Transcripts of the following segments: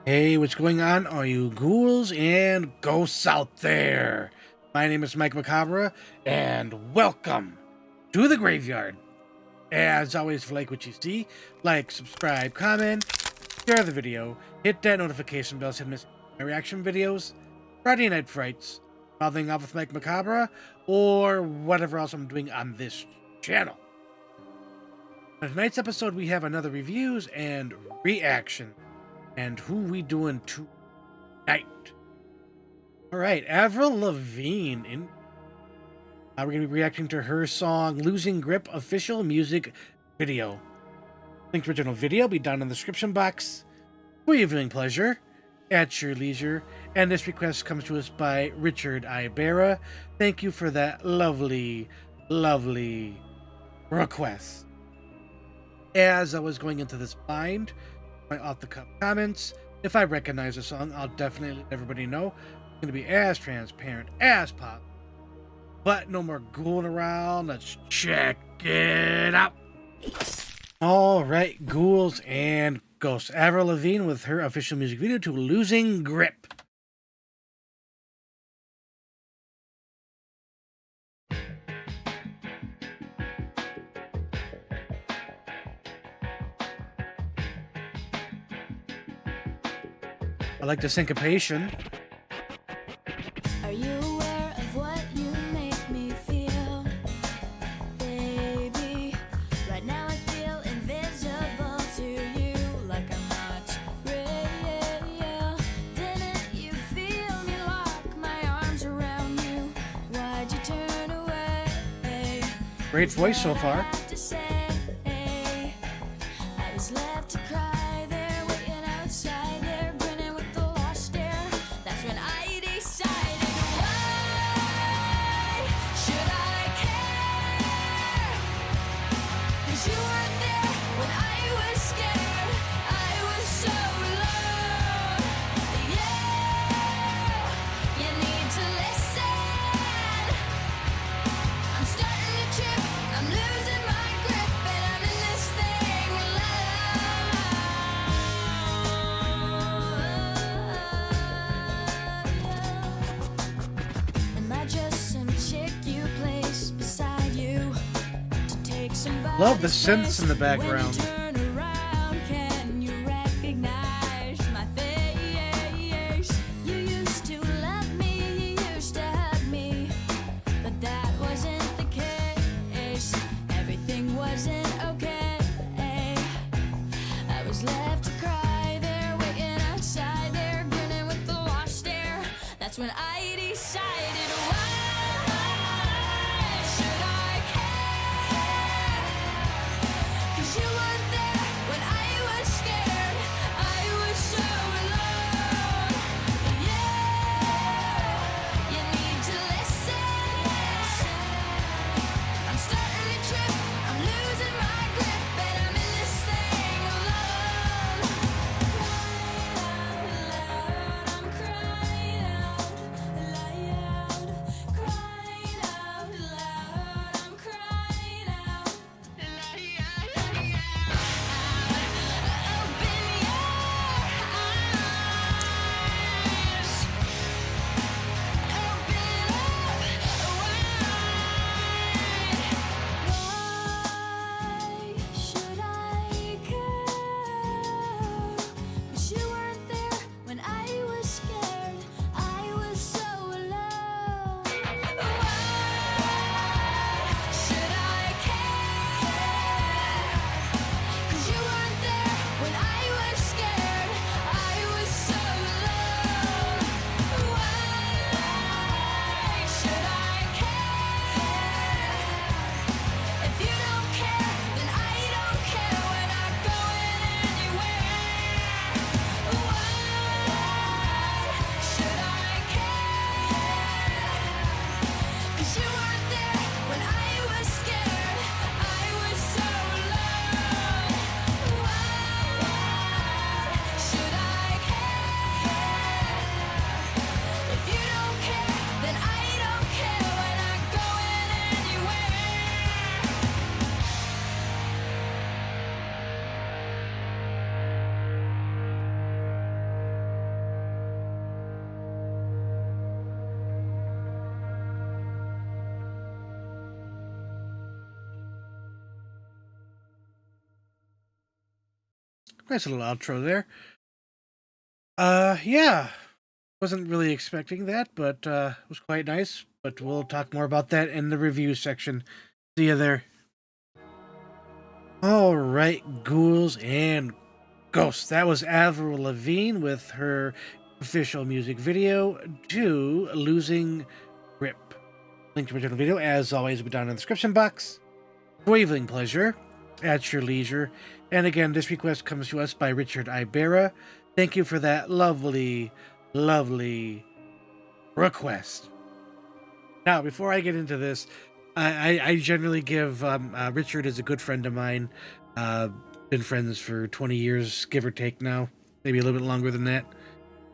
Hey, what's going on, all you ghouls and ghosts out there? My name is Mike Macabre, and welcome to the graveyard. As always, if you like what you see, like, subscribe, comment, share the video, hit that notification bell so you don't miss my reaction videos, Friday Night Frights, Mouthing Off with Mike Macabre, or whatever else I'm doing on this channel. On tonight's episode, we have another reviews and reaction. And who we doing tonight? All right, Avril Lavigne. We're going to be reacting to her song "Losing Grip" official music video. Link to original video will be down in the description box for your viewing pleasure at your leisure. And this request comes to us by Richard Ibarra. Thank you for that lovely, lovely request. As I was going into this blind, my off-the-cuff comments. If I recognize a song, I'll definitely let everybody know. I'm going to be as transparent as possible. But no more ghouling around. Let's check it out. All right, ghouls and ghosts. Avril Lavigne with her official music video to "Losing Grip." I like the syncopation. Are you aware of what you make me feel, baby? Right now I feel invisible to you, like I'm not real. Didn't you feel me lock my arms around you? Why'd you turn away? Great voice so far. I was left to cry there, waiting outside there, grinning with the lost stare. That's when I decided, why should I care? 'Cause you weren't there when I was scared. I was so alone. Yeah, you need to listen. I'm starting to trip, I'm losing my grip, and I'm in this thing alone. Am I just some chick you place beside you to take somebody? Love the synths in the background. When you turn around, can you recognize my face? You used to love me, you used to hug me, but that wasn't the case. Everything wasn't okay. I was left to cry there, waiting outside there, grinning with the lost stare. That's when I decided, why should I care? 'Cause you weren't there when I was scared. I was so alone. Yeah, you need to listen. I'm starting to trip, I'm losing my grip, and I'm in this thing alone. Crying out loud, I'm crying out Nice little outro there. Yeah. Wasn't really expecting that, but it was quite nice. But we'll talk more about that in the review section. See you there. All right, ghouls and ghosts. That was Avril Lavigne with her official music video to Losing Grip. Link to the original video, as always, will be down in the description box. Waveling pleasure at your leisure. And again, this request comes to us by Richard Ibera. Thank you for that lovely, lovely request. Now, before I get into this, I generally give Richard is a good friend of mine. Been friends for 20 years, give or take now, maybe a little bit longer than that.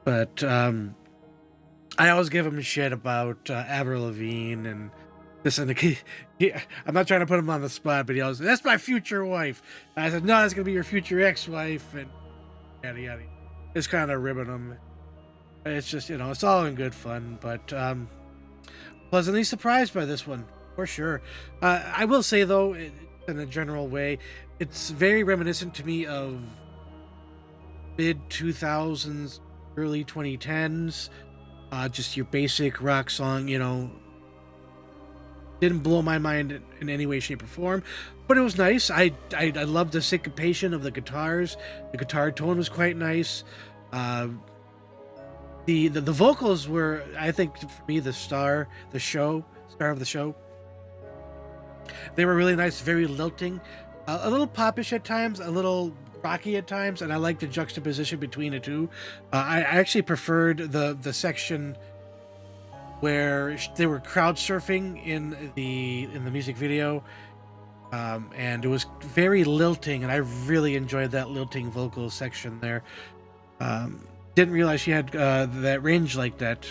But I always give him shit about Avril Lavigne and this and the. I'm not trying to put him on the spot, but he always, that's my future wife. And I said, no, that's gonna be your future ex-wife, and yada yada. It's kind of ribbing him. It's just, it's all in good fun, but pleasantly surprised by this one for sure. I will say though, in a general way, it's very reminiscent to me of mid 2000s, early 2010s. Just your basic rock song, didn't blow my mind in any way, shape, or form, but it was nice. I loved the syncopation of the guitars. The guitar tone was quite nice. The vocals were, I think, for me, the star of the show. They were really nice, very lilting, a little popish at times, a little rocky at times, and I like the juxtaposition between the two. I actually preferred the section where they were crowd surfing in the music video, and it was very lilting, and I really enjoyed that lilting vocal section there. Didn't realize she had that range like that.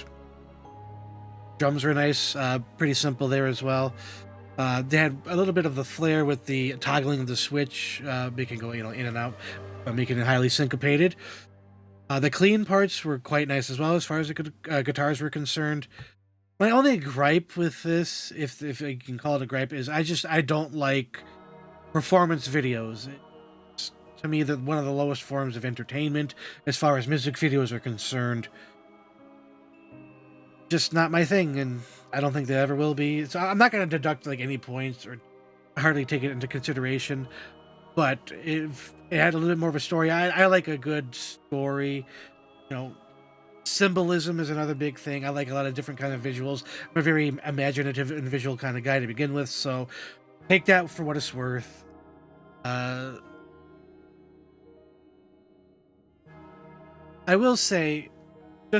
Drums were nice, pretty simple there as well. They had a little bit of the flair with the toggling of the switch, making go in and out, making it highly syncopated. The clean parts were quite nice as well as far as the guitars were concerned. My only gripe with this, if I can call it a gripe, is I don't like performance videos. It's, to me, one of the lowest forms of entertainment as far as music videos are concerned. Just not my thing, and I don't think they ever will be. So I'm not going to deduct like any points or hardly take it into consideration. But if it had a little bit more of a story, I like a good story. Symbolism is another big thing. I like a lot of different kind of visuals. I'm a very imaginative and visual kind of guy to begin with, so take that for what it's worth. I will say, I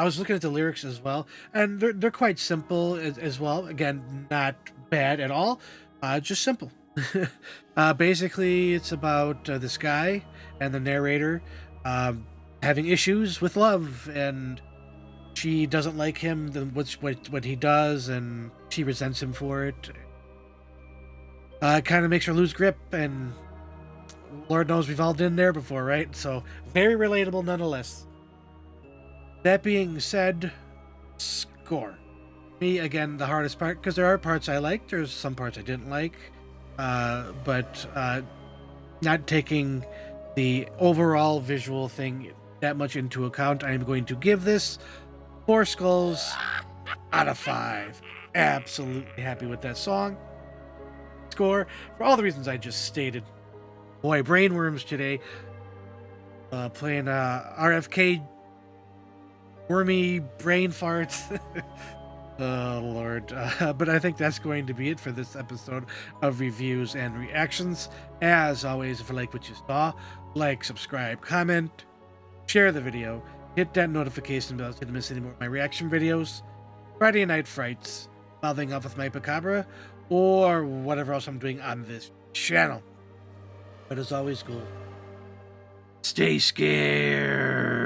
was looking at the lyrics as well, and they're quite simple as well. Again, not bad at all, just simple. Basically, it's about this guy and the narrator having issues with love, and she doesn't like him, what he does, and she resents him for it. Kind of makes her lose grip, and Lord knows we've all been there before, right? So very relatable nonetheless. That being said, score. Me, again, the hardest part, because there are parts I liked, there's some parts I didn't like, but not taking the overall visual thing that much into account, I'm going to give this 4 skulls out of 5. Absolutely happy with that song. Score, for all the reasons I just stated. Boy, brainworms today. Playing RFK wormy brain farts. Oh, Lord. But I think that's going to be it for this episode of reviews and reactions. As always, if you like what you saw, like, subscribe, comment, share the video, hit that notification bell so you don't miss any more of my reaction videos, Friday Night Frights, mouthing off with my Macabre, or whatever else I'm doing on this channel. But as always, cool. Stay scared.